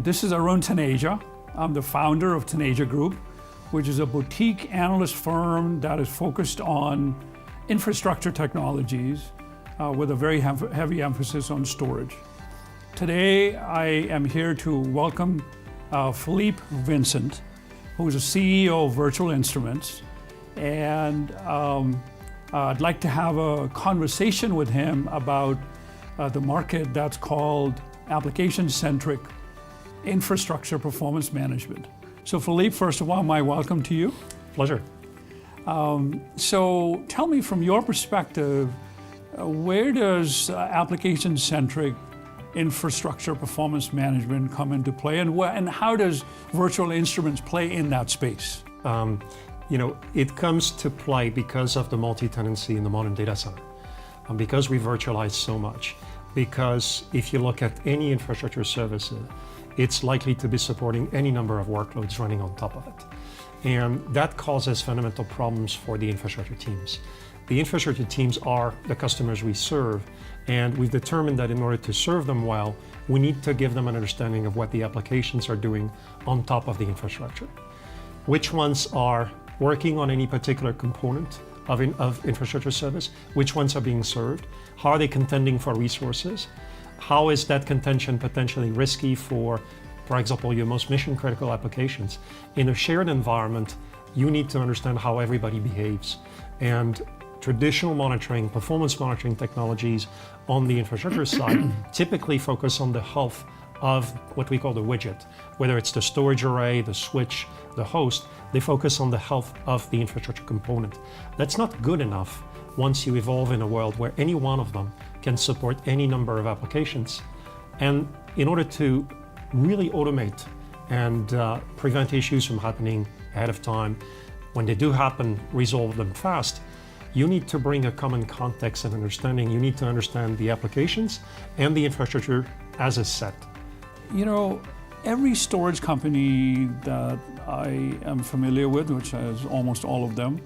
This is Arun Taneja. I'm the founder of Taneja Group, which is a boutique analyst firm that is focused on infrastructure technologies with a very heavy emphasis on storage. Today, I am here to welcome Philippe Vincent, who is a CEO of Virtual Instruments, and I'd like to have a conversation with him about the market that's called Application-Centric Infrastructure Performance Management. So Philippe, first of all, my welcome to you. Pleasure. So tell me from your perspective, where does application-centric infrastructure performance management come into play, and how does Virtual Instruments play in that space? It comes to play because of the multi-tenancy in the modern data center, because we virtualize so much. Because if you look at any infrastructure services, it's likely to be supporting any number of workloads running on top of it. And that causes fundamental problems for the infrastructure teams. The infrastructure teams are the customers we serve, and we've determined that in order to serve them well, we need to give them an understanding of what the applications are doing on top of the infrastructure. Which ones are working on any particular component of infrastructure service, which ones are being served, how are they contending for resources, how is that contention potentially risky for example, your most mission-critical applications. In a shared environment, you need to understand how everybody behaves. And traditional monitoring, performance monitoring technologies on the infrastructure side typically focus on the health of what we call the widget. Whether it's the storage array, the switch, the host, they focus on the health of the infrastructure component. That's not good enough once you evolve in a world where any one of them can support any number of applications. And in order to really automate and prevent issues from happening ahead of time, when they do happen, resolve them fast, you need to bring a common context and understanding. You need to understand the applications and the infrastructure as a set. You know, every storage company that I am familiar with, which is almost all of them,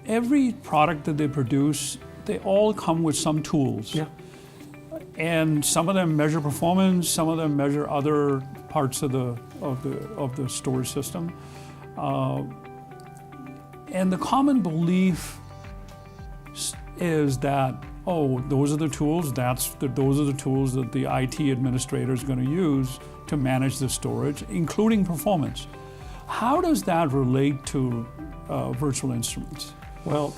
every product that they produce, they all come with some tools. Yeah. And some of them measure performance, some of them measure other parts of the storage system. And the common belief is that, oh, those are the tools, those are the tools that the IT administrator is going to use to manage the storage, including performance. How does that relate to Virtual Instruments? Well,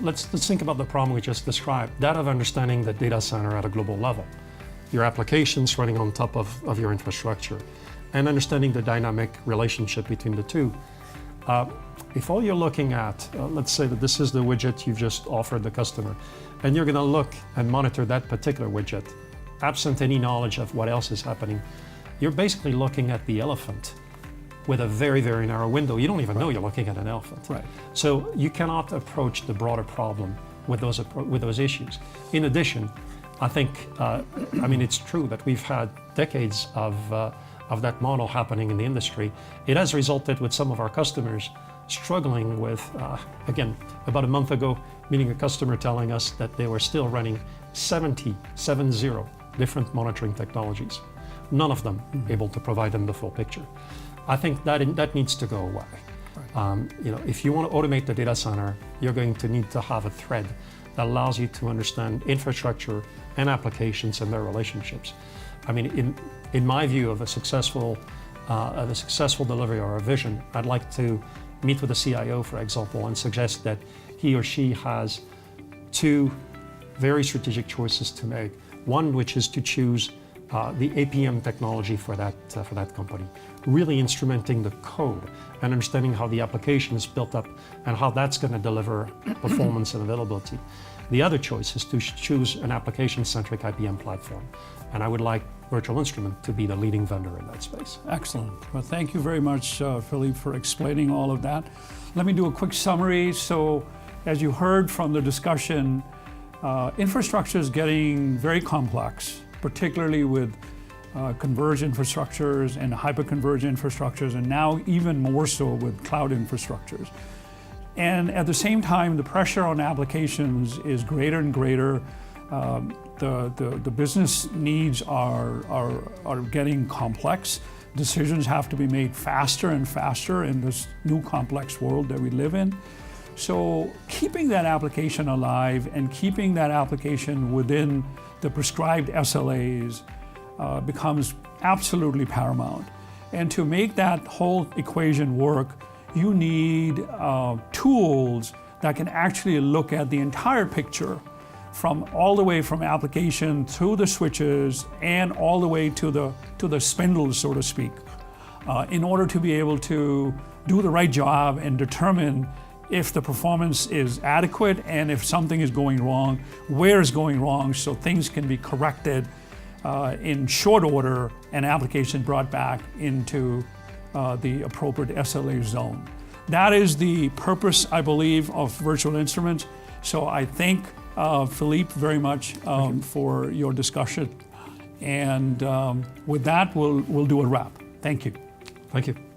let's think about the problem we just described, that of understanding the data center at a global level, your applications running on top of your infrastructure, and understanding the dynamic relationship between the two. If all you're looking at, let's say that this is the widget you've just offered the customer, and you're going to look and monitor that particular widget, absent any knowledge of what else is happening, you're basically looking at the elephant with a very, very narrow window. You don't even know you're looking at an elephant. Right. So you cannot approach the broader problem with those issues. In addition, I think, it's true that we've had decades of that model happening in the industry. It has resulted with some of our customers struggling with, again, about a month ago, meeting a customer telling us that they were still running 70 different monitoring technologies. None of them able to provide them the full picture. I think that needs to go away. Right. If you want to automate the data center, you're going to need to have a thread that allows you to understand infrastructure and applications and their relationships. In my view of a successful delivery or a vision, I'd like to meet with a CIO, for example, and suggest that he or she has two very strategic choices to make. One, which is to choose the APM technology for that company, really instrumenting the code and understanding how the application is built up and how that's going to deliver performance and availability. The other choice is to choose an application-centric IPM platform, and I would like Virtual Instrument to be the leading vendor in that space. Excellent. Well, thank you very much, Philippe, for explaining all of that. Let me do a quick summary. So, as you heard from the discussion, infrastructure is getting very complex, particularly with converged infrastructures and hyper-converged infrastructures, and now even more so with cloud infrastructures. And at the same time, the pressure on applications is greater and greater. the business needs are getting complex. Decisions have to be made faster and faster in this new complex world that we live in. So keeping that application alive and keeping that application within the prescribed SLAs becomes absolutely paramount. And to make that whole equation work, you need tools that can actually look at the entire picture from all the way from application through the switches and all the way to the spindles, so to speak, in order to be able to do the right job and determine if the performance is adequate and if something is going wrong, where is going wrong, so things can be corrected in short order and application brought back into the appropriate SLA zone. That is the purpose, I believe, of virtual instruments. So I thank Philippe very much for your discussion. And with that, we'll do a wrap. Thank you. Thank you.